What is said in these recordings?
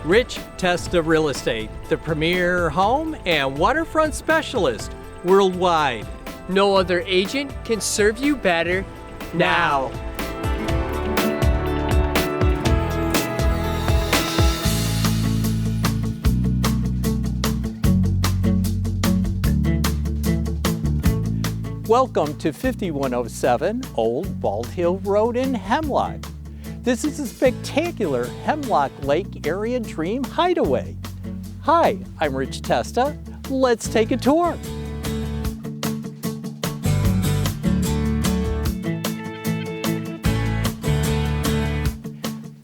Rich Testa Real Estate, the premier home and waterfront specialist worldwide. No other agent can serve you better now. Welcome to 5107 Old Bald Hill Road in Hemlock. This is a spectacular Hemlock Lake area dream hideaway. Hi, I'm Rich Testa. Let's take a tour.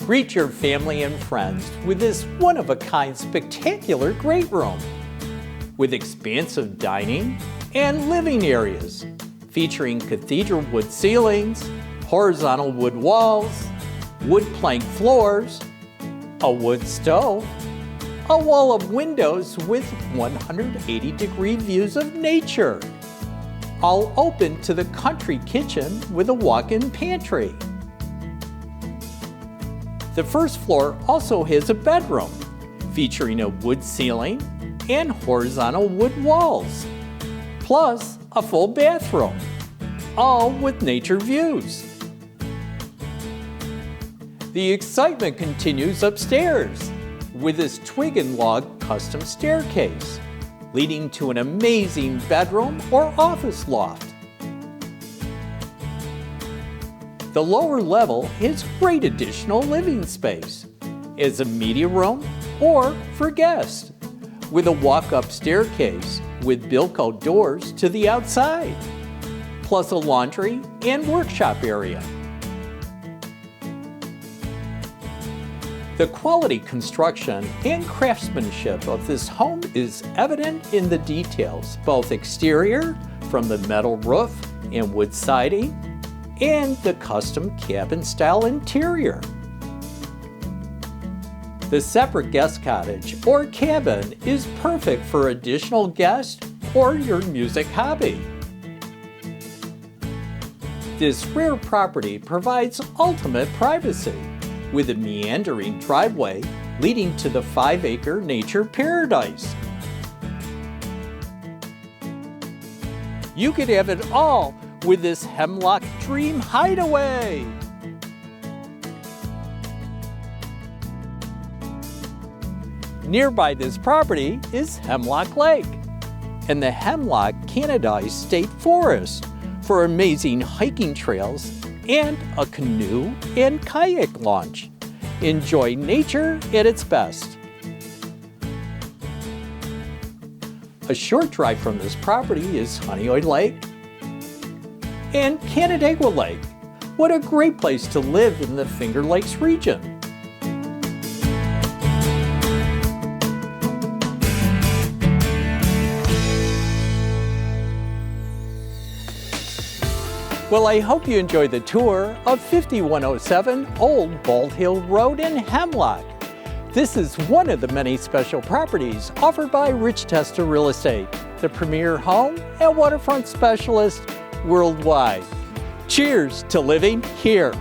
Greet your family and friends with this one-of-a-kind spectacular great room with expansive dining and living areas featuring cathedral wood ceilings, horizontal wood walls, wood plank floors, a wood stove, a wall of windows with 180-degree views of nature, all open to the country kitchen with a walk-in pantry. The first floor also has a bedroom featuring a wood ceiling and horizontal wood walls, plus a full bathroom, all with nature views. The excitement continues upstairs with this twig and log custom staircase leading to an amazing bedroom or office loft. The lower level has great additional living space as a media room or for guests, with a walk-up staircase with Bilco doors to the outside, plus a laundry and workshop area. The quality construction and craftsmanship of this home is evident in the details, both exterior from the metal roof and wood siding, and the custom cabin-style interior. The separate guest cottage or cabin is perfect for additional guests or your music hobby. This rare property provides ultimate privacy with a meandering driveway leading to the 5-acre nature paradise. You could have it all with this Hemlock Dream Hideaway. Nearby this property is Hemlock Lake and the Hemlock Canada State Forest for amazing hiking trails and a canoe and kayak launch. Enjoy nature at its best. A short drive from this property is Honeoye Lake and Canandaigua Lake. What a great place to live in the Finger Lakes region. Well, I hope you enjoyed the tour of 5107 Old Bald Hill Road in Hemlock. This is one of the many special properties offered by Rich Testa Real Estate, the premier home and waterfront specialist worldwide. Cheers to living here.